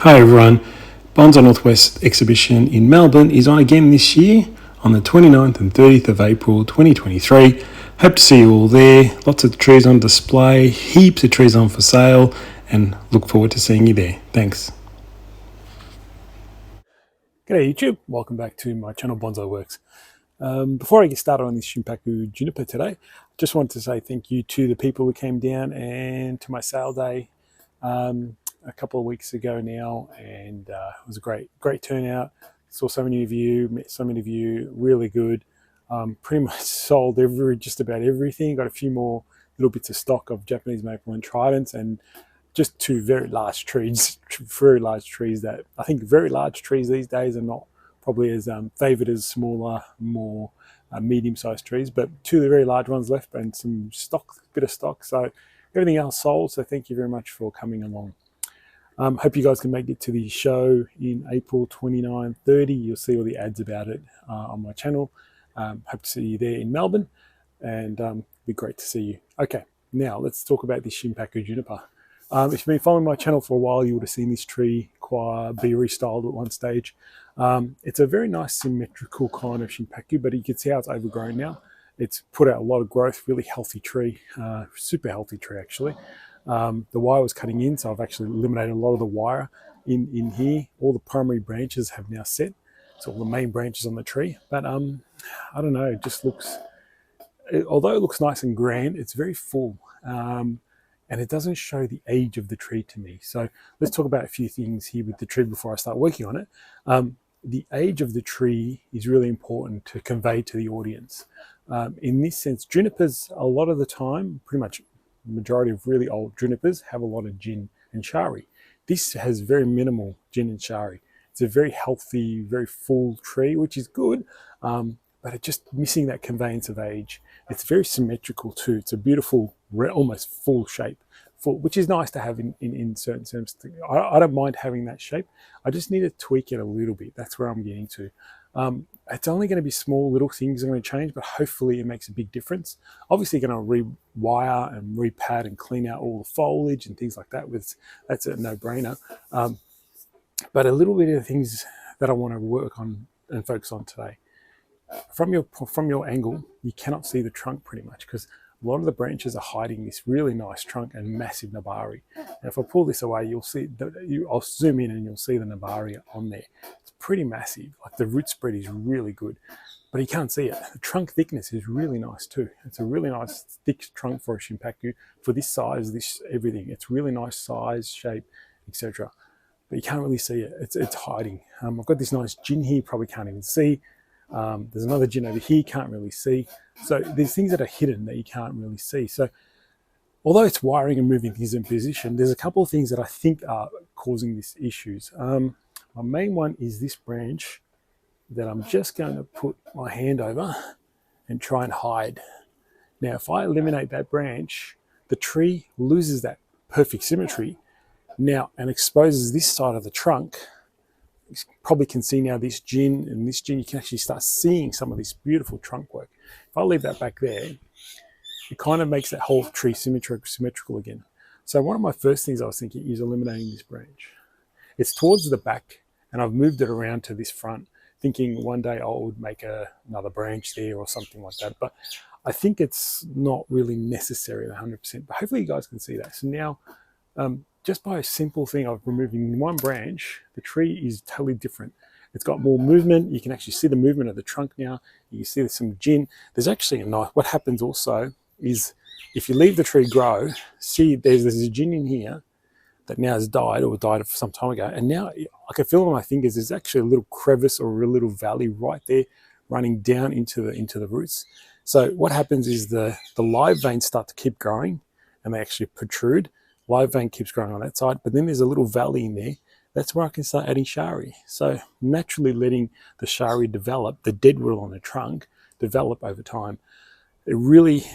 Hi everyone, Bonsai Northwest exhibition in Melbourne is on again this year on the 29th and 30th of April 2023. Hope to see you all there. Lots of trees on display, heaps of trees on for sale, and look forward to seeing you there. Thanks. G'day YouTube, welcome back to my channel Bonsai Works. Before I get started on this Shimpaku juniper today, I just wanted to say thank you to the people who came down and to my sale day a couple of weeks ago now, and it was a great turnout. Saw so many of you, met so many of you, really good. Pretty much sold just about everything. Got a few more little bits of stock of Japanese maple and tridents, and just two very large trees that I think very large trees these days are not probably as favoured as smaller, more medium-sized trees, but two of the very large ones left and some bit of stock. So everything else sold, so thank you very much for coming along. Hope you guys can make it to the show in April 29-30. You'll see all the ads about it on my channel. Hope to see you there in Melbourne, and it'd be great to see you. Okay, now let's talk about this Shimpaku juniper. If you've been following my channel for a while, you would have seen this tree be restyled at one stage. It's a very nice symmetrical kind of Shimpaku, but you can see how it's overgrown now. It's put out a lot of growth, really healthy tree, super healthy tree actually. The wire was cutting in, so I've actually eliminated a lot of the wire in here. All the primary branches have now set, so all the main branches on the tree. But I don't know, it just looks, although it looks nice and grand, it's very full. And it doesn't show the age of the tree to me. So let's talk about a few things here with the tree before I start working on it. The age of the tree is really important to convey to the audience. In this sense, junipers, a lot of the time, pretty much the majority of really old junipers have a lot of jin and shari. This has very minimal jin and shari. It's a very healthy, very full tree, which is good, but it's just missing that conveyance of age. It's very symmetrical too. It's a beautiful, almost full shape, which is nice to have in certain terms. I don't mind having that shape. I just need to tweak it a little bit. That's where I'm getting to. It's only going to be small little things that are going to change, but hopefully it makes a big difference. Obviously going to rewire and repad and clean out all the foliage and things like that. That's a no-brainer. But a little bit of the things that I want to work on and focus on today. From your angle, you cannot see the trunk pretty much because a lot of the branches are hiding this really nice trunk and massive nabari. And if I pull this away, you'll see, I'll zoom in and you'll see the nabari on there. It's pretty massive. Like the root spread is really good, but you can't see it. The trunk thickness is really nice too. It's a really nice thick trunk for a Shimpaku for this size, everything. It's really nice size, shape, etc. But you can't really see it. It's hiding. I've got this nice jin here, probably can't even see. There's another jin over here, can't really see. So there's things that are hidden that you can't really see. So although it's wiring and moving things in position, there's a couple of things that I think are causing these issues. My main one is this branch that I'm just going to put my hand over and try and hide. Now, if I eliminate that branch, the tree loses that perfect symmetry now and exposes this side of the trunk. You probably can see now this jin and this jin, you can actually start seeing some of this beautiful trunk work. If I leave that back there, it kind of makes that whole tree symmetrical again. So one of my first things I was thinking is eliminating this branch. It's towards the back and I've moved it around to this front, thinking one day I would make another branch there or something like that. But I think it's not really necessary at 100%, but hopefully you guys can see that. So now, just by a simple thing of removing one branch, the tree is totally different. It's got more movement. You can actually see the movement of the trunk now. You can see there's some jin. There's actually what happens also is if you leave the tree grow, see there's a jin in here that now has died or died some time ago. And now I can feel on my fingers, there's actually a little crevice or a little valley right there running down into the roots. So what happens is the live veins start to keep growing and they actually protrude. Live vein keeps growing on that side, but then there's a little valley in there. That's where I can start adding shari. So naturally letting the shari develop, the deadwood on the trunk, develop over time. It really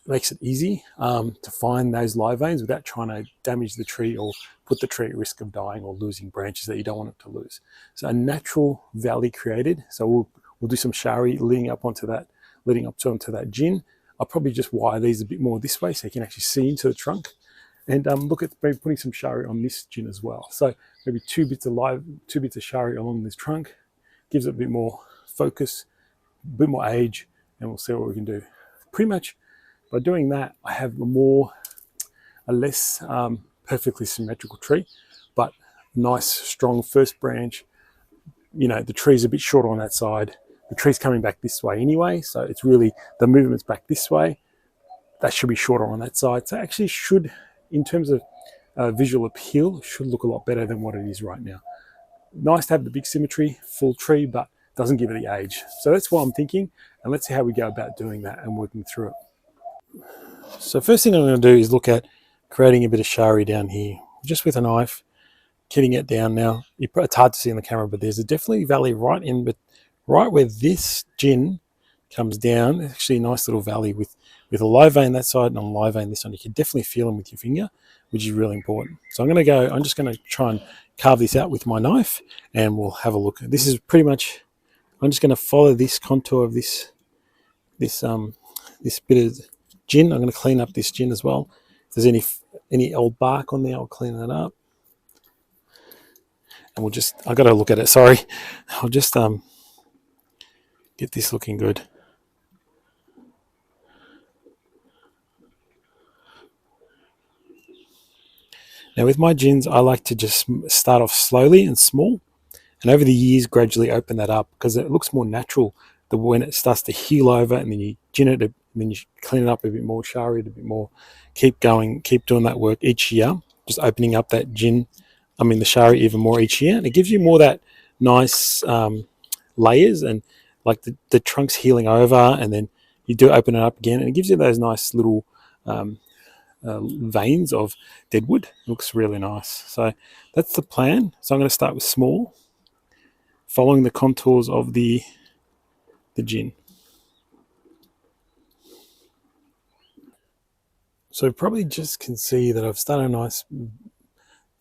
makes it easy to find those live veins without trying to damage the tree or put the tree at risk of dying or losing branches that you don't want it to lose. So a natural valley created. So we'll do some shari leading up onto that jin. I'll probably just wire these a bit more this way so you can actually see into the trunk. And look at maybe putting some shari on this gin as well. So maybe two bits of shari along this trunk, gives it a bit more focus, a bit more age, and we'll see what we can do. Pretty much by doing that, I have a less perfectly symmetrical tree, but nice, strong first branch. You know, the tree's a bit shorter on that side. The tree's coming back this way anyway, so it's really, the movement's back this way. That should be shorter on that side. So actually should, in terms of visual appeal, should look a lot better than what it is right now. Nice to have the big symmetry, full tree, but doesn't give it the age. So that's what I'm thinking, and let's see how we go about doing that and working through it. So first thing I'm going to do is look at creating a bit of shari down here, just with a knife, kitting it down now. It's hard to see on the camera, but there's a definitely valley right in, but right where this gin comes down, it's actually a nice little valley with a low vein that side and a low vein this one. You can definitely feel them with your finger, which is really important. So I'm just going to try and carve this out with my knife, and we'll have a look. This is pretty much, I'm just going to follow this contour of this bit of gin. I'm going to clean up this gin as well. If there's any old bark on there, I'll clean that up. And I got to look at it, sorry. I'll just get this looking good. Now with my gins, I like to just start off slowly and small, and over the years gradually open that up, because it looks more natural when it starts to heel over, and then you gin it, and then you clean it up a bit more, shari it a bit more, keep going, keep doing that work each year, just opening up that the shari even more each year, and it gives you more that nice layers, and like the trunk's healing over, and then you do open it up again, and it gives you those nice little veins of deadwood. It looks really nice. So that's the plan. So I'm going to start with small, following the contours of the gin. So probably just can see that I've started a nice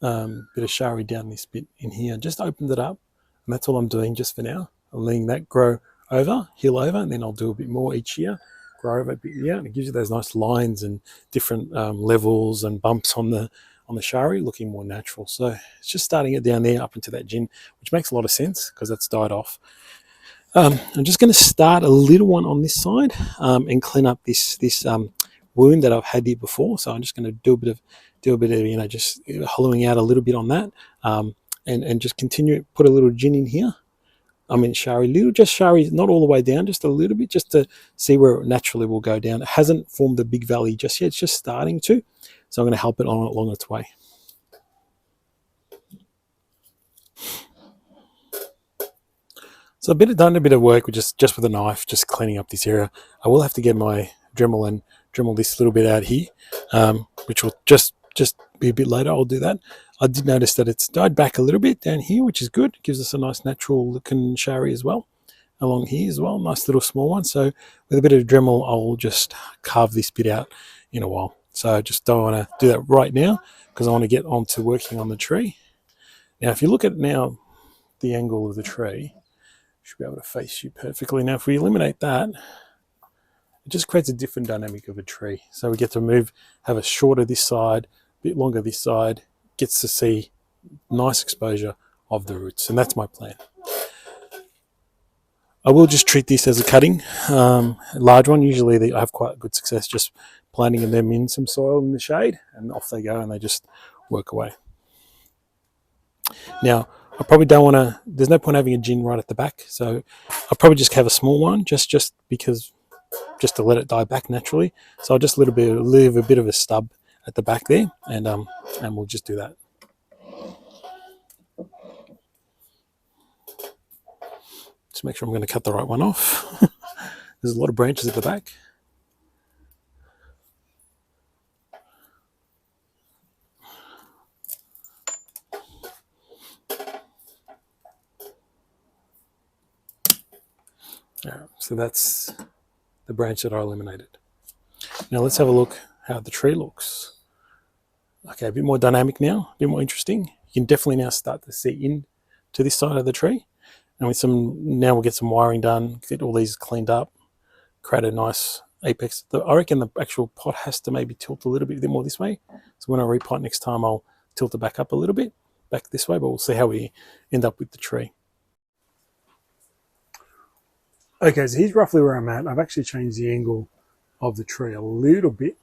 bit of shari down this bit in here. Just opened it up, and that's all I'm doing just for now. I'm letting that grow over, heal over, and then I'll do a bit more each year. Grow over a bit, yeah, and it gives you those nice lines and different levels and bumps on the shari, looking more natural. So it's just starting it down there up into that gin, which makes a lot of sense because that's died off. I'm just going to start a little one on this side and clean up this wound that I've had here before. So I'm just going to do a bit of just hollowing out a little bit on that, and just continue, put a little gin in here. Shari, not all the way down, just a little bit, just to see where it naturally will go down. It hasn't formed a big valley just yet, it's just starting to. So I'm going to help it along its way. So done a bit of work with just with a knife, just cleaning up this area. I will have to get my Dremel and Dremel this little bit out here, which will just be a bit later. I'll do that. I did notice that it's died back a little bit down here, which is good. It gives us a nice natural looking shari as well, along here as well. Nice little small one. So with a bit of Dremel, I'll just carve this bit out in a while. So I just don't want to do that right now because I want to get on to working on the tree. Now, if you look at now the angle of the tree, should be able to face you perfectly. Now, if we eliminate that, it just creates a different dynamic of a tree. So we get to have a shorter this side, a bit longer this side, gets to see nice exposure of the roots, and that's my plan. I will just treat this as a cutting, a large one. Usually I have quite good success just planting them in some soil in the shade, and off they go, and they just work away. Now, I probably don't want to, there's no point having a gin right at the back, so I'll probably just have a small one, just to let it die back naturally. So I'll just leave a bit of a stub at the back there, and we'll just do that. Just make sure I'm going to cut the right one off. There's a lot of branches at the back. All right, so that's the branch that I eliminated. Now let's have a look how the tree looks. Okay, a bit more dynamic now, a bit more interesting. You can definitely now start to see in to this side of the tree. And now we'll get some wiring done, get all these cleaned up, create a nice apex. I reckon the actual pot has to maybe tilt a little bit more this way. So when I repot next time, I'll tilt it back up a little bit, back this way, but we'll see how we end up with the tree. Okay, so here's roughly where I'm at. I've actually changed the angle of the tree a little bit,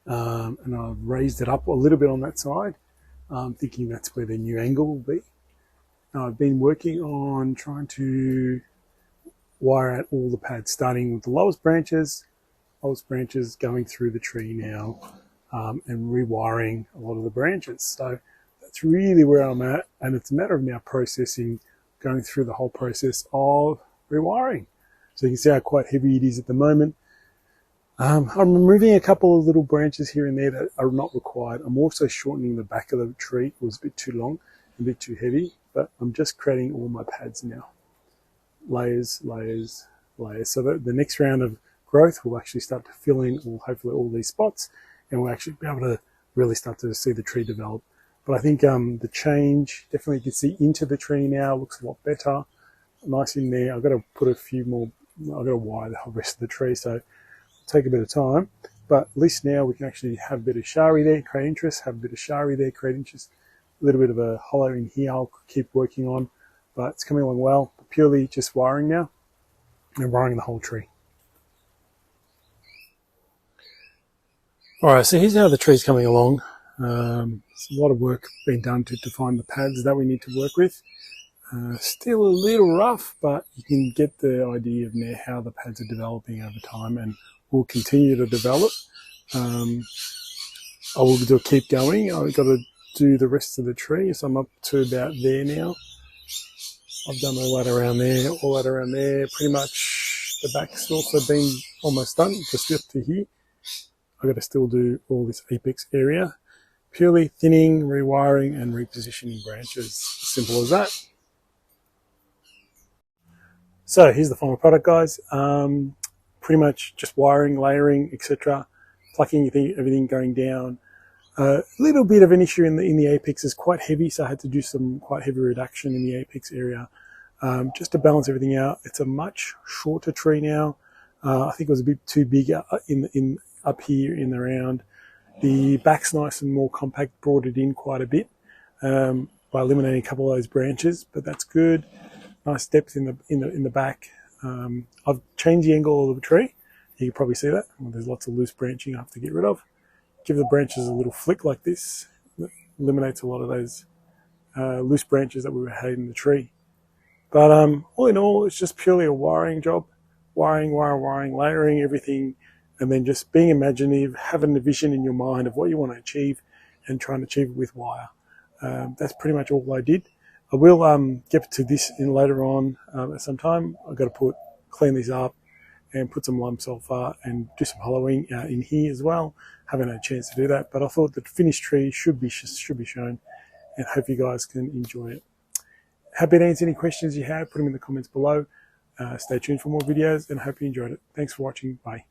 and I've raised it up a little bit on that side, thinking that's where the new angle will be. Now, I've been working on trying to wire out all the pads, starting with the lowest branches going through the tree now, and rewiring a lot of the branches. So that's really where I'm at, and it's a matter of now going through the whole process of rewiring. So you can see how quite heavy it is at the moment. I'm removing a couple of little branches here and there that are not required. I'm also shortening the back of the tree. It was a bit too long, a bit too heavy, but I'm just creating all my pads now. Layers, layers, layers. So that the next round of growth will actually start to fill in hopefully all these spots, and we'll actually be able to really start to see the tree develop. But I think the change, definitely you can see into the tree now, looks a lot better. Nice in there. I've got to put a few more, I've got to wire the whole rest of the tree, so it'll take a bit of time. But at least now we can actually have a bit of shari there, create interest, have a bit of shari there, create interest, a little bit of a hollow in here I'll keep working on, but it's coming along well. Purely just wiring now, and wiring the whole tree. Alright, so here's how the tree's coming along. There's a lot of work being done to define the pads that we need to work with. Still a little rough, but you can get the idea of now how the pads are developing over time, and will continue to develop. I will keep going. I've got to do the rest of the tree, so I'm up to about there now. I've done all that around there, pretty much. The back's also been almost done, just up to here. I've got to still do all this apex area. Purely thinning, rewiring, and repositioning branches. Simple as that. So here's the final product, guys. Pretty much just wiring, layering, etc. Plucking everything going down. A little bit of an issue in the apex is quite heavy, so I had to do some quite heavy reduction in the apex area, just to balance everything out. It's a much shorter tree now. I think it was a bit too big up here in the round. The back's nice and more compact, brought it in quite a bit by eliminating a couple of those branches, but that's good. Nice depth in the back. I've changed the angle of the tree. You can probably see that. There's lots of loose branching I have to get rid of. Give the branches a little flick like this. That eliminates a lot of those loose branches that we had in the tree. But all in all, it's just purely a wiring job. Wiring, layering everything, and then just being imaginative, having a vision in your mind of what you want to achieve and trying to achieve it with wire. That's pretty much all I did. I will get to this in later on at some time. I've got to clean these up and put some lime sulfur and do some hollowing in here as well. Haven't had a chance to do that, but I thought the finished tree should be shown, and hope you guys can enjoy it. Happy to answer any questions you have. Put them in the comments below. Stay tuned for more videos, and I hope you enjoyed it. Thanks for watching. Bye.